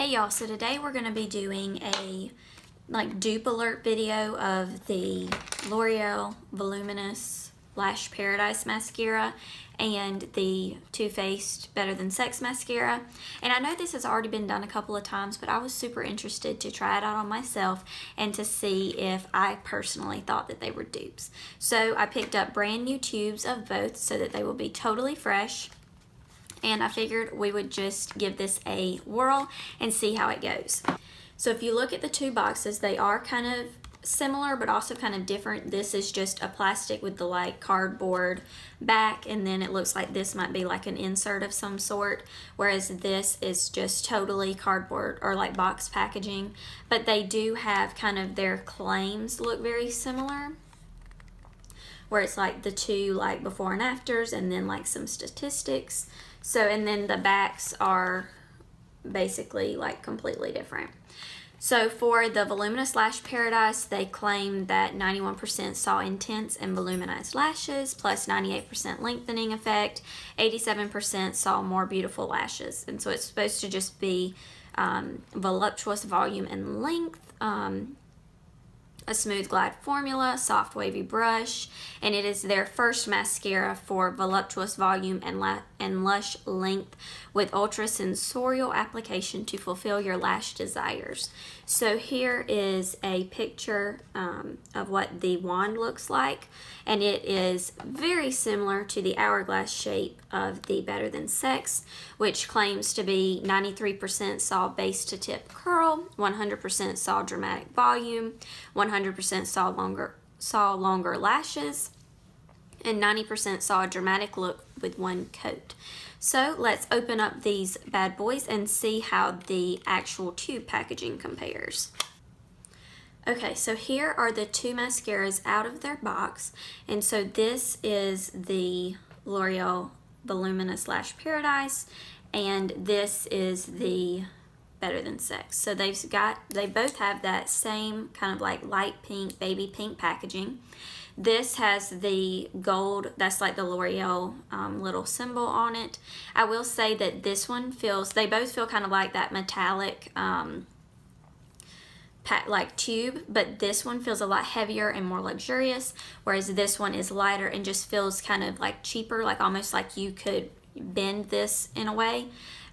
Hey y'all, so today we're going to be doing a dupe alert video of the L'Oreal Voluminous Lash Paradise mascara and the Too Faced Better Than Sex mascara. And I know this has already been done a couple of times, but I was super interested to try it out on myself and to see if I personally thought that they were dupes. So I picked up brand new tubes of both so that they will be totally fresh. And I figured we would just give this a whirl and see how it goes. So if you look at the two boxes, they are kind of similar but also kind of different. This is just a plastic with the cardboard back, and then it looks like this might be like an insert of some sort, whereas this is just totally cardboard or box packaging. But they do have kind of their claims look very similar, where it's like the two before and afters and then some statistics. So, and then the backs are basically completely different. So for the Voluminous Lash Paradise, they claim that 91% saw intense and voluminized lashes, plus 98% lengthening effect, 87% saw more beautiful lashes. And so it's supposed to just be voluptuous volume and length, a smooth glide formula, soft wavy brush, and it is their first mascara for voluptuous volume and lush length with ultra sensorial application to fulfill your lash desires. So here is a picture of what the wand looks like, and it is very similar to the hourglass shape of the Better Than Sex, which claims to be 93% saw base to tip curl, 100% saw dramatic volume, 100% saw longer lashes, and 90% saw a dramatic look with one coat. So let's open up these bad boys and see how the actual tube packaging compares. Okay, so here are the two mascaras out of their box, and so this is the L'Oreal Voluminous Lash Paradise, and this is the Better Than Sex. So they both have that same kind of light pink, baby pink packaging. This has the gold, that's the L'Oreal little symbol on it. I will say that this one feels, they both feel kind of like that metallic tube, but this one feels a lot heavier and more luxurious, whereas this one is lighter and just feels kind of cheaper, almost like you could bend this in a way.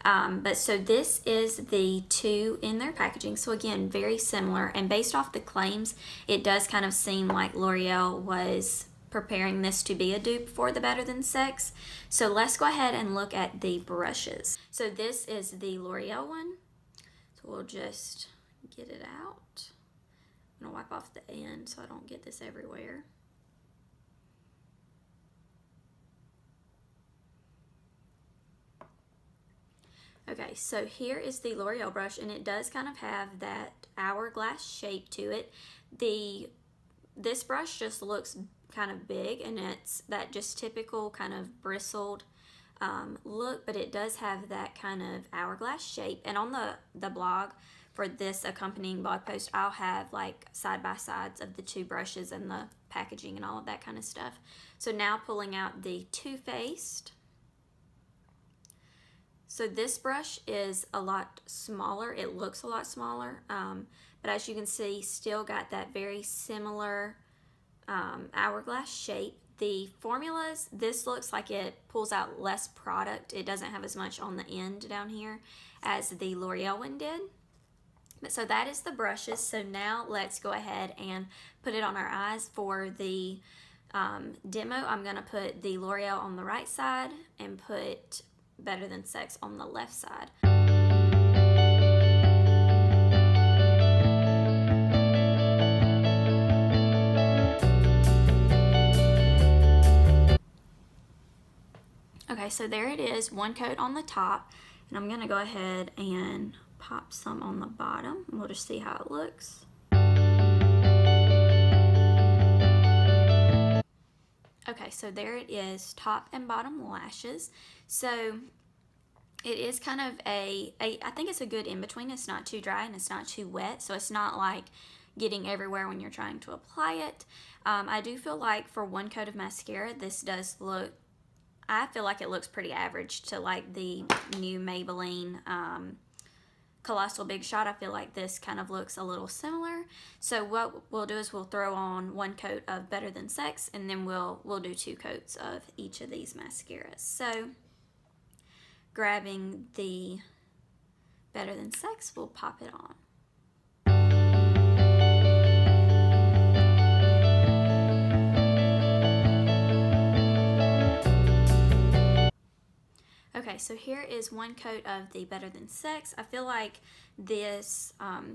But so this is the two in their packaging. So again, very similar, and based off the claims, it does kind of seem like L'Oreal was preparing this to be a dupe for the Better Than Sex. So let's go ahead and look at the brushes. So this is the L'Oreal one. So we'll just get it out. I'm gonna wipe off the end so I don't get this everywhere. Okay, so here is the L'Oreal brush, and it does kind of have that hourglass shape to it. This brush just looks kind of big, and it's that just typical kind of bristled look, but it does have that kind of hourglass shape. And on the blog for this accompanying blog post, I'll have side-by-sides of the two brushes and the packaging and all of that kind of stuff. So now pulling out the Too Faced. So this brush is a lot smaller. It looks a lot smaller, but as you can see, still got that very similar hourglass shape. The formulas, this looks like it pulls out less product. It doesn't have as much on the end down here as the L'Oreal one did. But so that is the brushes. So now let's go ahead and put it on our eyes. For the demo, I'm going to put the L'Oreal on the right side and put Better Than Sex on the left side. Okay, so there it is, one coat on the top, and I'm gonna go ahead and pop some on the bottom, and we'll just see how it looks. Okay, so there it is, top and bottom lashes. So it is kind of I think it's a good in-between. It's not too dry and it's not too wet, so it's not getting everywhere when you're trying to apply it. I do feel like for one coat of mascara, this does look, I feel like it looks pretty average to the new Maybelline Colossal Big Shot, I feel like this kind of looks a little similar. So what we'll do is we'll throw on 1 coat of Better Than Sex, and then we'll do 2 coats of each of these mascaras. So grabbing the Better Than Sex, we'll pop it on. Okay, so here is 1 coat of the Better Than Sex. I feel like this,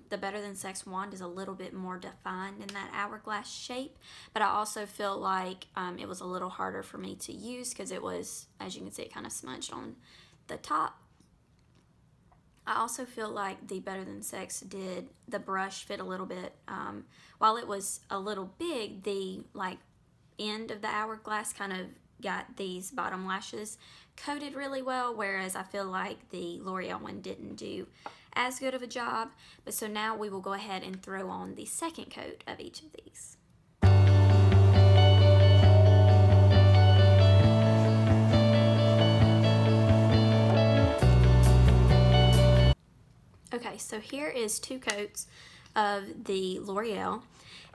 the Better Than Sex wand is a little bit more defined in that hourglass shape, but I also feel like it was a little harder for me to use because it was, as you can see, it kind of smudged on the top. I also feel like the Better Than Sex the brush fit a little bit, while it was a little big, the end of the hourglass kind of got these bottom lashes coated really well, whereas I feel like the L'Oreal one didn't do as good of a job. But so now we will go ahead and throw on the 2nd coat of each of these. Okay, so here is 2 coats of the L'Oreal,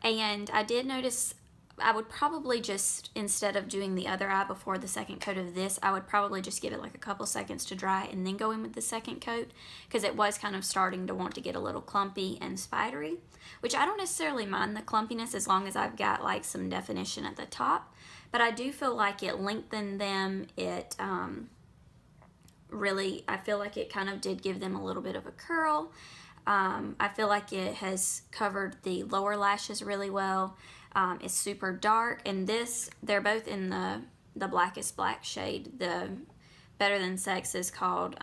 and I did notice I would probably just, instead of doing the other eye before the 2nd coat of this, I would probably just give it like a couple seconds to dry and then go in with the 2nd coat, because it was kind of starting to want to get a little clumpy and spidery, which I don't necessarily mind the clumpiness as long as I've got like some definition at the top, but I do feel like it lengthened them. It really, I feel like it kind of did give them a little bit of a curl. I feel like it has covered the lower lashes really well. It's super dark, and they're both in the blackest black shade. The Better Than Sex is called,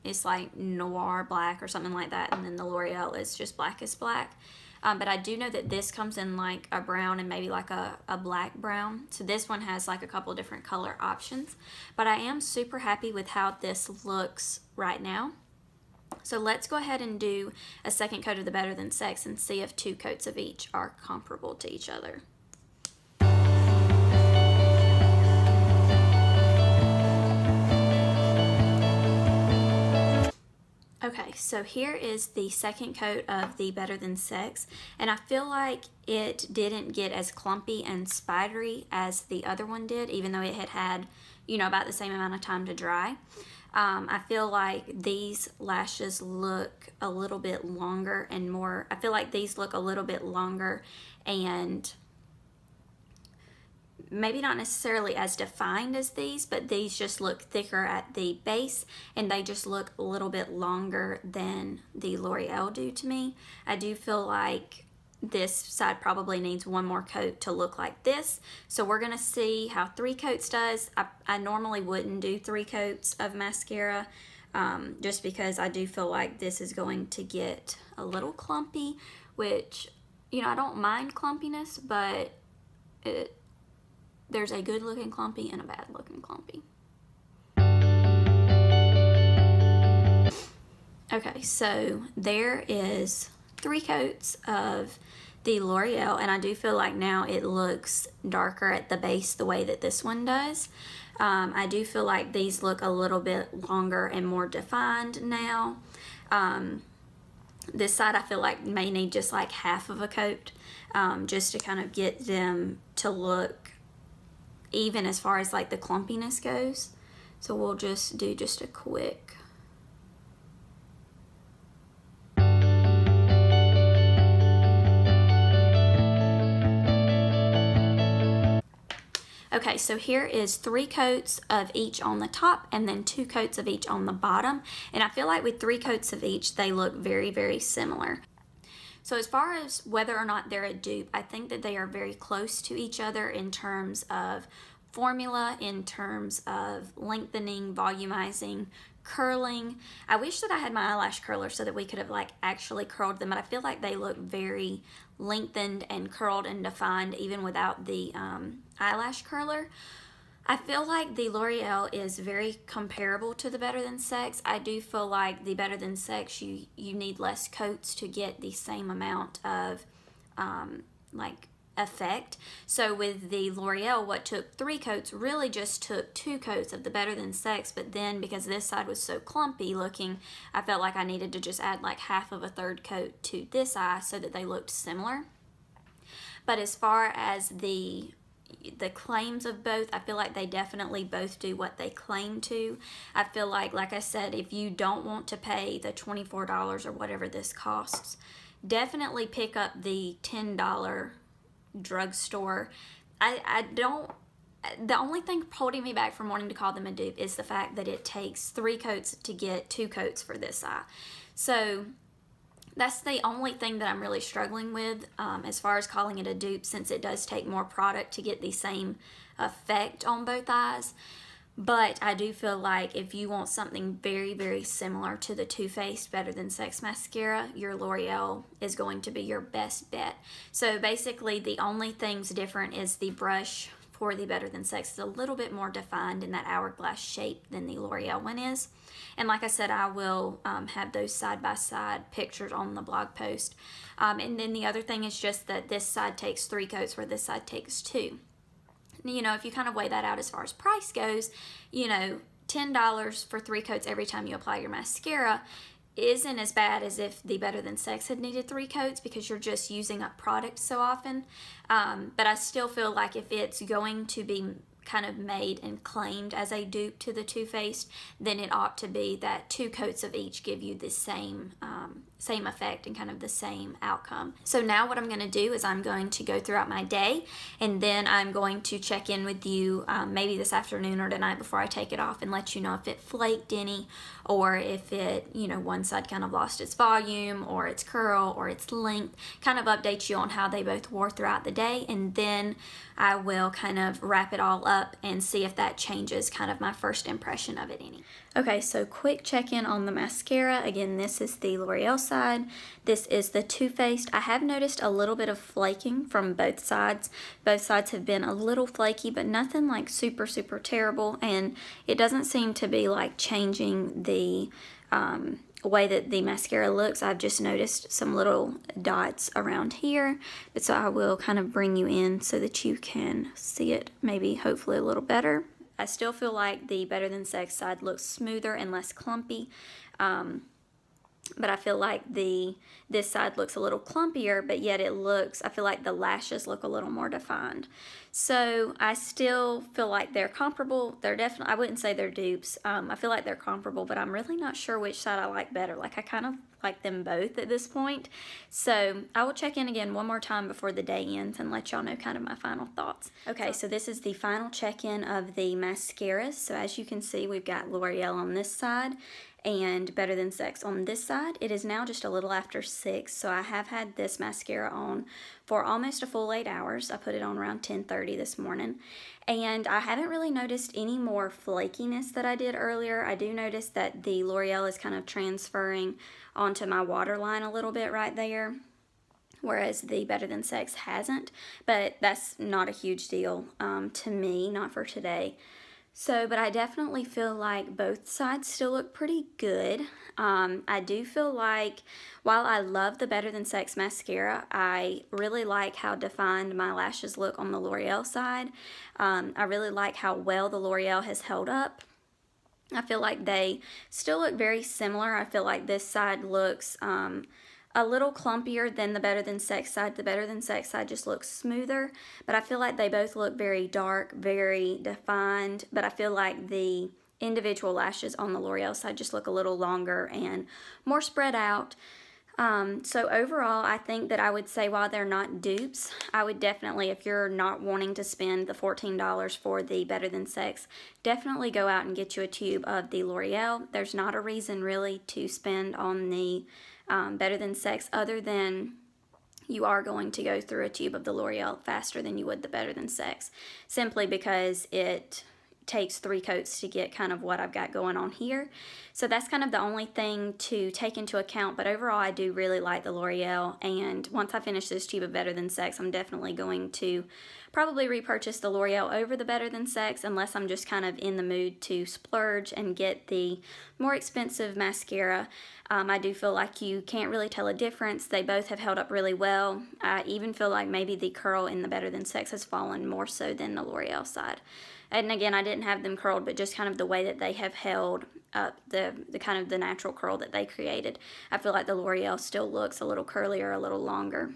it's like Noir Black or something like that, and then the L'Oreal is just blackest black. But I do know that this comes in like a brown and maybe like a black brown. So this one has like a couple different color options. But I am super happy with how this looks right now. So let's go ahead and do a 2nd coat of the Better Than Sex and see if 2 coats of each are comparable to each other. Okay, so here is the 2nd coat of the Better Than Sex, and I feel like it didn't get as clumpy and spidery as the other one did, even though it had, you know, about the same amount of time to dry. I feel like these lashes look a little bit longer and more, I feel like these look a little bit longer and maybe not necessarily as defined as these, but these just look thicker at the base, and they just look a little bit longer than the L'Oreal do to me. I do feel like this side probably needs 1 more coat to look like this. So we're going to see how 3 coats does. I normally wouldn't do 3 coats of mascara just because I do feel like this is going to get a little clumpy, which, you know, I don't mind clumpiness, but there's a good looking clumpy and a bad looking clumpy. Okay, so there is 3 coats of the L'Oreal, and I do feel like now it looks darker at the base the way that this one does. I do feel like these look a little bit longer and more defined now. This side I feel like may need just like half of a coat just to kind of get them to look even as far as like the clumpiness goes. So we'll just do just a quick. Okay, so here is 3 coats of each on the top and then 2 coats of each on the bottom. And I feel like with 3 coats of each, they look very, very similar. So as far as whether or not they're a dupe, I think that they are very close to each other in terms of formula, in terms of lengthening, volumizing, curling. I wish that I had my eyelash curler so that we could have like actually curled them, but I feel like they look very lengthened and curled and defined even without the eyelash curler. I feel like the L'Oreal is very comparable to the Better Than Sex. I do feel like the Better Than Sex, you need less coats to get the same amount of like effect. So with the L'Oreal, what took 3 coats really just took 2 coats of the Better Than Sex, but then because this side was so clumpy looking, I felt like I needed to just add like half of a third coat to this eye so that they looked similar. But as far as the claims of both, I feel like they definitely both do what they claim to. I feel like I said, if you don't want to pay the $24 or whatever this costs, definitely pick up the $10 drugstore. The only thing holding me back from wanting to call them a dupe is the fact that it takes 3 coats to get 2 coats for this eye. So that's the only thing that I'm really struggling with as far as calling it a dupe, since it does take more product to get the same effect on both eyes. But I do feel like if you want something very, very similar to the Too Faced Better Than Sex mascara, your L'Oreal is going to be your best bet. So basically the only things different is the brush for the Better Than Sex is a little bit more defined in that hourglass shape than the L'Oreal one is. And like I said, I will have those side-by-side pictures on the blog post. And then the other thing is just that this side takes 3 coats where this side takes 2. You know, if you kind of weigh that out as far as price goes, you know, $10 for 3 coats every time you apply your mascara isn't as bad as if the Better Than Sex had needed 3 coats, because you're just using up product so often. But I still feel like if it's going to be kind of made and claimed as a dupe to the Too Faced, then it ought to be that 2 coats of each give you the same effect and kind of the same outcome. So now what I'm going to do is I'm going to go throughout my day, and then I'm going to check in with you maybe this afternoon or tonight before I take it off and let you know if it flaked any, or if it, you know, one side kind of lost its volume or its curl or its length, kind of update you on how they both wore throughout the day, and then I will kind of wrap it all up and see if that changes kind of my first impression of it any. Okay, so quick check-in on the mascara. Again, this is the L'Oreal side. This is the Too Faced. I have noticed a little bit of flaking from both sides. Both sides have been a little flaky, but nothing like super, super terrible. And it doesn't seem to be like changing the way that the mascara looks. I've just noticed some little dots around here. But so I will kind of bring you in so that you can see it maybe hopefully a little better. I still feel like the Better Than Sex side looks smoother and less clumpy, but I feel like this side looks a little clumpier, but yet I feel like the lashes look a little more defined. So I still feel like they're comparable. They're definitely, I wouldn't say they're dupes. I feel like they're comparable, but I'm really not sure which side I like better. Like I kind of like them both at this point. So I will check in again one more time before the day ends and let y'all know kind of my final thoughts. Okay, so this is the final check-in of the mascaras. So as you can see, we've got L'Oreal on this side and Better Than Sex on this side. It is now just a little after 6, so I have had this mascara on for almost a full 8 hours. I put it on around 10:30 this morning, and I haven't really noticed any more flakiness that I did earlier. I do notice that the L'Oreal is kind of transferring onto my waterline a little bit right there, whereas the Better Than Sex hasn't, but that's not a huge deal to me, not for today. So, but I definitely feel like both sides still look pretty good. I do feel like while I love the Better Than Sex mascara, I really like how defined my lashes look on the L'Oreal side. I really like how well the L'Oreal has held up. I feel like they still look very similar. I feel like this side looks a little clumpier than the Better Than Sex side. The Better Than Sex side just looks smoother, but I feel like they both look very dark, very defined, but I feel like the individual lashes on the L'Oreal side just look a little longer and more spread out. So overall, I think that I would say while they're not dupes, I would definitely, if you're not wanting to spend the $14 for the Better Than Sex, definitely go out and get you a tube of the L'Oreal. There's not a reason really to spend on the Better Than Sex other than you are going to go through a tube of the L'Oreal faster than you would the Better Than Sex, simply because it takes 3 coats to get kind of what I've got going on here. So that's kind of the only thing to take into account, but overall I do really like the L'Oreal, and once I finish this tube of Better Than Sex, I'm definitely going to probably repurchase the L'Oreal over the Better Than Sex unless I'm just kind of in the mood to splurge and get the more expensive mascara. I do feel like you can't really tell a difference. They both have held up really well. I even feel like maybe the curl in the Better Than Sex has fallen more so than the L'Oreal side. And again, I didn't have them curled, but just kind of the way that they have held up the kind of the natural curl that they created. I feel like the L'Oreal still looks a little curlier, a little longer.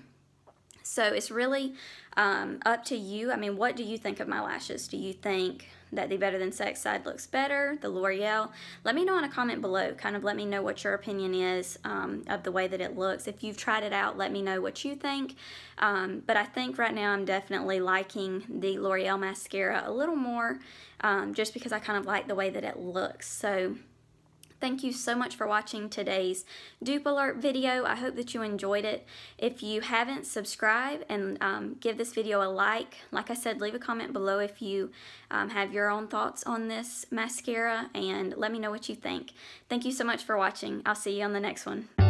So it's really up to you. I mean, what do you think of my lashes? Do you think that the Better Than Sex side looks better, the L'Oreal? Let me know in a comment below. Kind of let me know what your opinion is of the way that it looks. If you've tried it out, let me know what you think. But I think right now I'm definitely liking the L'Oreal mascara a little more just because I kind of like the way that it looks. So thank you so much for watching today's dupe alert video. I hope that you enjoyed it. If you haven't, subscribe and give this video a like. Like I said, leave a comment below if you have your own thoughts on this mascara, and let me know what you think. Thank you so much for watching. I'll see you on the next one.